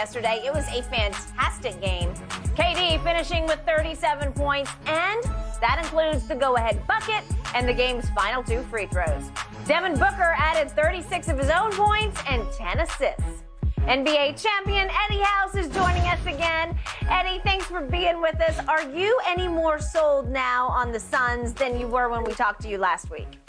yesterday. It was a fantastic game. KD finishing with 37 points, and that includes the go-ahead bucket and the game's final 2 free throws. Devin Booker added 36 of his own points and 10 assists. NBA champion Eddie House is joining us again. Eddie, thanks for being with us. Are you any more sold now on the Suns than you were when we talked to you last week?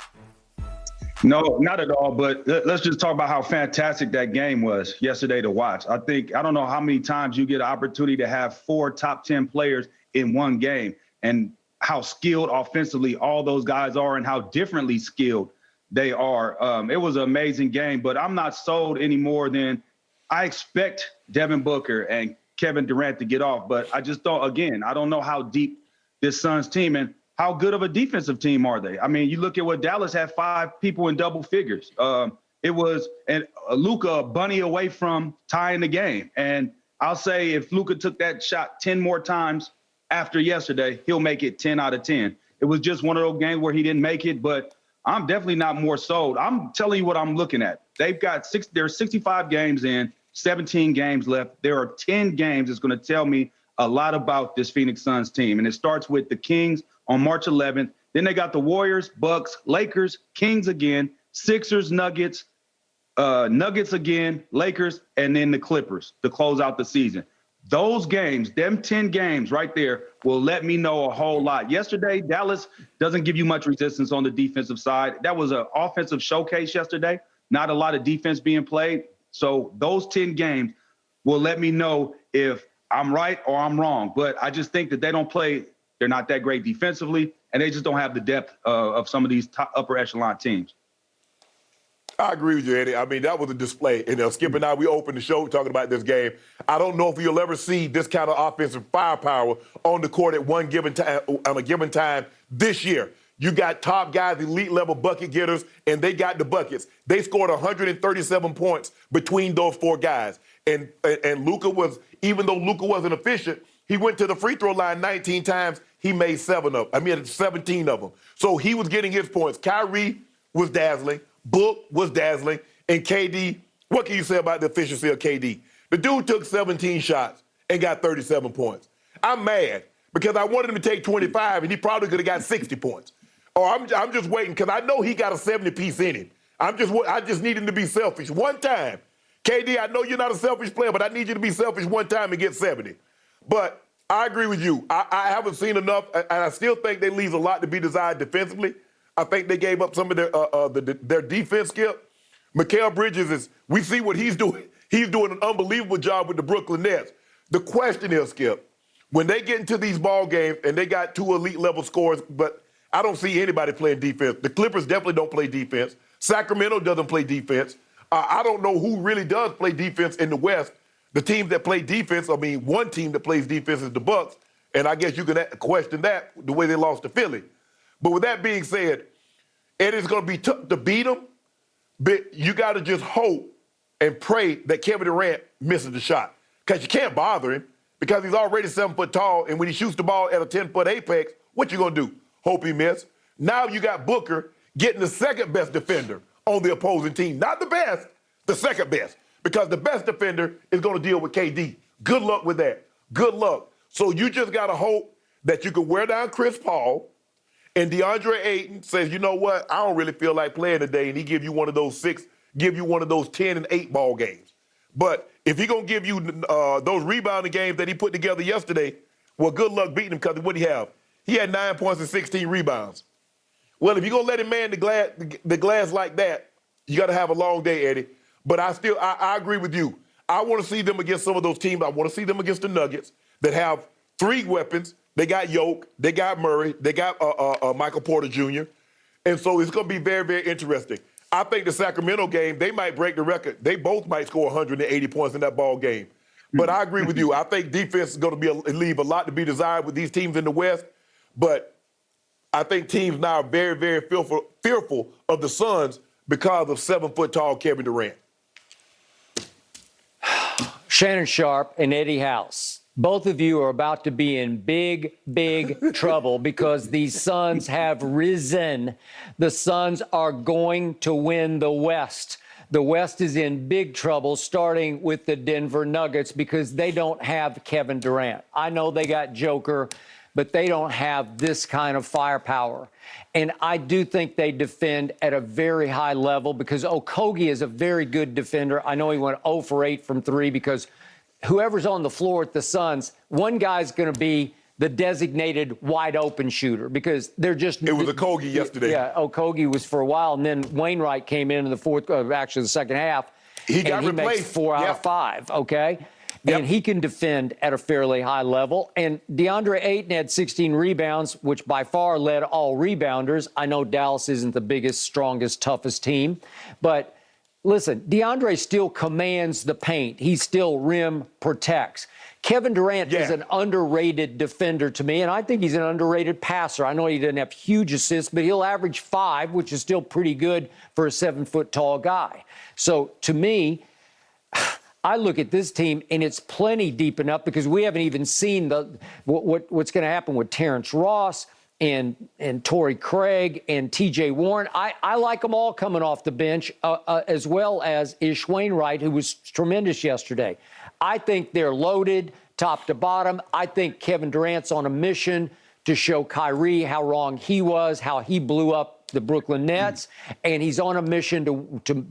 No, not at all. But let's just talk about how fantastic that game was yesterday to watch. I don't know how many times you get an opportunity to have 4 top 10 players in one game, and how skilled offensively all those guys are and how differently skilled they are. It was an amazing game, but I'm not sold any more than I expect Devin Booker and Kevin Durant to get off. But I just don't, again, I don't know how deep this Suns team and how good of a defensive team are they? I mean, you look at what Dallas had 5 people in double figures. It was Luka a bunny away from tying the game. And I'll say if Luka took that shot 10 more times after yesterday, he'll make it 10 out of 10. It was just one of those games where he didn't make it, but I'm definitely not more sold. I'm telling you what I'm looking at. They've got there's 65 games in, 17 games left. There are 10 games that's going to tell me a lot about this Phoenix Suns team. And it starts with the Kings on March 11th. Then they got the Warriors, Bucks, Lakers, Kings again, Sixers, Nuggets, Nuggets again, Lakers, and then the Clippers to close out the season. Those games, them 10 games right there, will let me know a whole lot. Yesterday, Dallas doesn't give you much resistance on the defensive side. That was an offensive showcase yesterday, not a lot of defense being played. So those 10 games will let me know if I'm right or I'm wrong. But I just think that they're not that great defensively, and they just don't have the depth of some of these top upper echelon teams. I agree with you, Eddie. I mean, that was a display. And Skip and I, we opened the show talking about this game. I don't know if you'll ever see this kind of offensive firepower on the court at one given time, on a given time this year. You got top guys, elite level bucket getters, and they got the buckets. They scored 137 points between those 4 guys. And Luka was, even though Luka wasn't efficient, he went to the free throw line 19 times. He made 17 of them. So he was getting his points. Kyrie was dazzling. Book was dazzling. And KD, what can you say about the efficiency of KD? The dude took 17 shots and got 37 points. I'm mad because I wanted him to take 25 and he probably could have got 60 points. Or I'm just waiting because I know he got a 70-piece in him. I just need him to be selfish one time. KD, I know you're not a selfish player, but I need you to be selfish one time and get 70. But I agree with you. I haven't seen enough, and I still think they leave a lot to be desired defensively. I think they gave up some of their defense, Skip. Mikal Bridges we see what he's doing. He's doing an unbelievable job with the Brooklyn Nets. The question is, Skip, when they get into these ball games and they got 2 elite level scorers, but I don't see anybody playing defense. The Clippers definitely don't play defense. Sacramento doesn't play defense. I don't know who really does play defense in the West. The teams that play defense, one team that plays defense is the Bucks, and I guess you can question that the way they lost to Philly. But with that being said, Eddie's going to be tough to beat them, but you got to just hope and pray that Kevin Durant misses the shot because you can't bother him because he's already 7 foot tall, and when he shoots the ball at a 10-foot apex, what you going to do? Hope he misses. Now you got Booker getting the second best defender on the opposing team. Not the best, the second best, because the best defender is going to deal with KD. Good luck with that. Good luck. So you just got to hope that you can wear down Chris Paul, and DeAndre Ayton says, you know what, I don't really feel like playing today, and he give you one of those 10 and 8 ball games. But if he's going to give you those rebounding games that he put together yesterday, well, good luck beating him because what did he have? He had 9 points and 16 rebounds. Well, if you're going to let him man the glass like that, you got to have a long day, Eddie. But I agree with you. I want to see them against some of those teams. I want to see them against the Nuggets that have 3 weapons. They got Yoke, they got Murray, they got Michael Porter Jr. And so it's going to be very, very interesting. I think the Sacramento game, they might break the record. They both might score 180 points in that ball game. But I agree with you. I think defense is going to leave a lot to be desired with these teams in the West. But I think teams now are very, very fearful of the Suns because of 7 foot tall Kevin Durant. Shannon Sharp and Eddie House. Both of you are about to be in big, big trouble because these Suns have risen. The Suns are going to win the West. the West is in big trouble, starting with the Denver Nuggets, because they don't have Kevin Durant. I know they got Joker, but they don't have this kind of firepower. And I do think they defend at a very high level, because Okogie is a very good defender. I know he went 0 for 8 from 3, because whoever's on the floor at the Suns, one guy's going to be the designated wide open shooter, because they're just. It was Okogie yesterday. Yeah, Okogie was for a while, and then Wainwright came in the fourth, actually the second half. He got he replaced. Makes 4 out of 5. Okay. Yep. And he can defend at a fairly high level. And DeAndre Ayton had 16 rebounds, which by far led all rebounders. I know Dallas isn't the biggest, strongest, toughest team, but listen, DeAndre still commands the paint. He still rim protects. Kevin Durant is an underrated defender to me, and I think he's an underrated passer. I know he doesn't have huge assists, but he'll average 5, which is still pretty good for a 7-foot-tall guy. So to me, I look at this team, and it's plenty deep enough, because we haven't even seen what's going to happen with Terrence Ross and Torrey Craig and T.J. Warren. I like them all coming off the bench, as well as Ish Wainwright, who was tremendous yesterday. I think they're loaded top to bottom. I think Kevin Durant's on a mission to show Kyrie how wrong he was, how he blew up the Brooklyn Nets, and he's on a mission to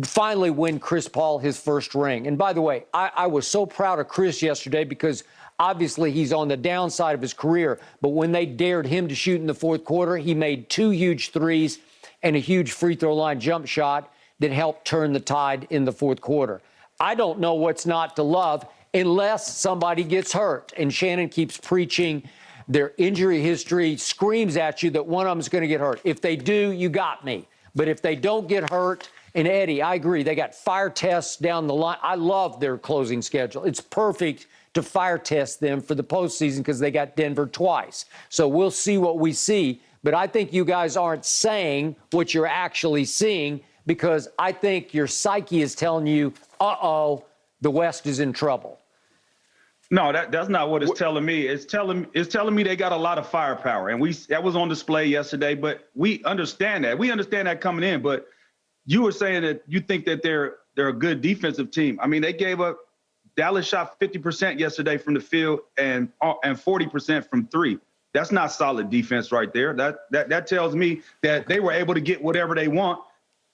finally win Chris Paul his first ring. And by the way, I was so proud of Chris yesterday, because obviously he's on the downside of his career, but when they dared him to shoot in the fourth quarter, he made 2 huge threes and a huge free throw line jump shot that helped turn the tide in the fourth quarter. I don't know what's not to love unless somebody gets hurt. And Shannon keeps preaching their injury history, screams at you that one of them is going to get hurt. If they do, you got me. But if they don't get hurt, and Eddie, I agree, they got fire tests down the line. I love their closing schedule. It's perfect to fire test them for the postseason, because they got Denver twice. So we'll see what we see. But I think you guys aren't saying what you're actually seeing, because I think your psyche is telling you, the West is in trouble. No, that's not what it's telling me. It's telling me they got a lot of firepower, and that was on display yesterday. But we understand that. We understand that coming in. But you were saying that you think that they're a good defensive team. I mean, they gave up. Dallas shot 50% yesterday from the field and 40% from 3. That's not solid defense right there. That tells me that they were able to get whatever they want.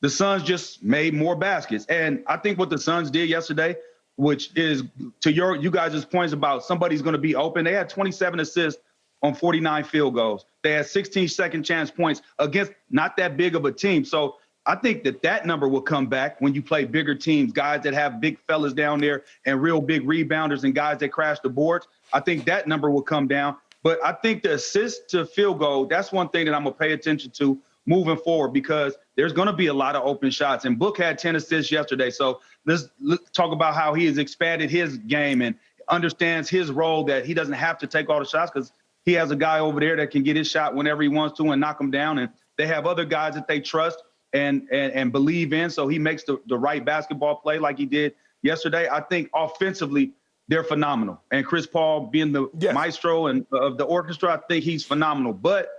The Suns just made more baskets. And I think what the Suns did yesterday, which is to you guys' points about somebody's going to be open, they had 27 assists on 49 field goals. They had 16 second chance points against not that big of a team. So I think that number will come back when you play bigger teams, guys that have big fellas down there and real big rebounders and guys that crash the boards. I think that number will come down. But I think the assist to field goal, that's one thing that I'm going to pay attention to moving forward, because there's going to be a lot of open shots. And Book had 10 assists yesterday. So let's talk about how he has expanded his game and understands his role, that he doesn't have to take all the shots, because he has a guy over there that can get his shot whenever he wants to and knock them down. And they have other guys that they trust and believe in. So he makes the right basketball play like he did yesterday. I think offensively, they're phenomenal. And Chris Paul being the maestro and of the orchestra, I think he's phenomenal. But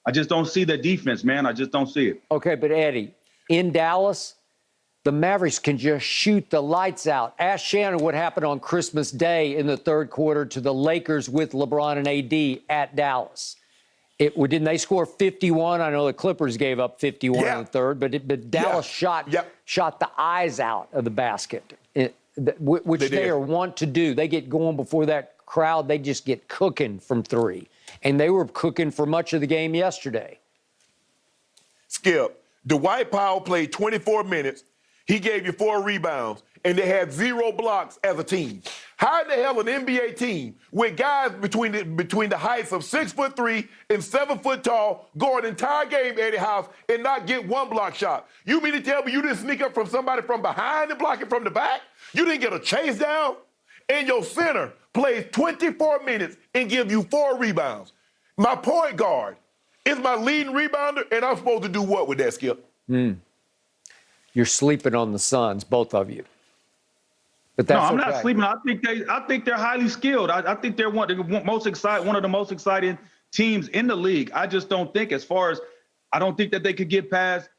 I just don't see the defense, man. I just don't see it. Okay, but Eddie, in Dallas, the Mavericks can just shoot the lights out. Ask Shannon what happened on Christmas Day in the third quarter to the Lakers with LeBron and AD at Dallas. Didn't they score 51? I know the Clippers gave up 51 in the third, but Dallas shot the eyes out of the basket, which they are wont to do. They get going before that crowd. They just get cooking from 3. And they were cooking for much of the game yesterday. Skip, Dwight Powell played 24 minutes. He gave you 4 rebounds, and they had 0 blocks as a team. How in the hell an NBA team with guys between the heights of 6'3" and 7 foot tall go an entire game, Eddie House, and not get 1 block shot? You mean to tell me you didn't sneak up from somebody from behind and block it from the back? You didn't get a chase down? And your center plays 24 minutes and give you 4 rebounds. My point guard is my leading rebounder, and I'm supposed to do what with that, Skip? You're sleeping on the Suns, both of you. But that's I'm not sleeping. I think they're highly skilled. I think they're one of the most exciting teams in the league. I just don't think, as far as I don't think that they could get past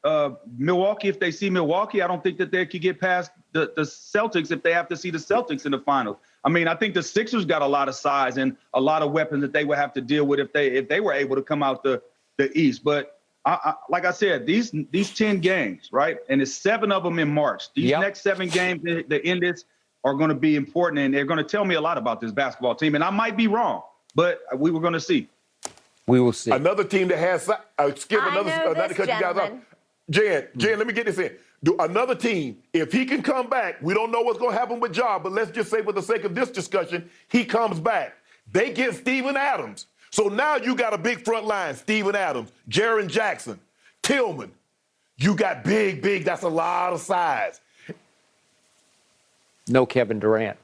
Milwaukee if they see Milwaukee. I don't think that they could get past the Celtics if they have to see the Celtics in the finals. I mean, I think the Sixers got a lot of size and a lot of weapons that they would have to deal with if they were able to come out the East. But like I said, these 10 games, right? And it's 7 of them in March. These next 7 games that end this are going to be important, and they're going to tell me a lot about this basketball team. And I might be wrong, but we were going to see. We will see. Another team that has Skip, I another know cut this, you guys off. gentlemen. Jan, let me get this in. Another team, if he can come back, we don't know what's going to happen with Ja, but let's just say for the sake of this discussion, he comes back. They get Steven Adams. So now you got a big front line, Steven Adams, Jaren Jackson, Tillman. You got big, that's a lot of size. No Kevin Durant.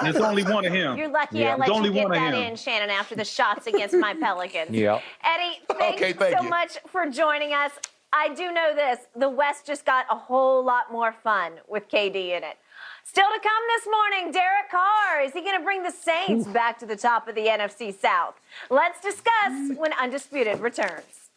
There's only one of him. You're lucky I let There's you only get one of that him. in, Shannon, after the shots against my Pelicans. Yeah. Eddie, Okay, thank thank so you. much for joining us. I do know this. The West just got a whole lot more fun with KD in it. Still to come this morning, Derek Carr. Is he going to bring the Saints back to the top of the NFC South? Let's discuss when Undisputed returns.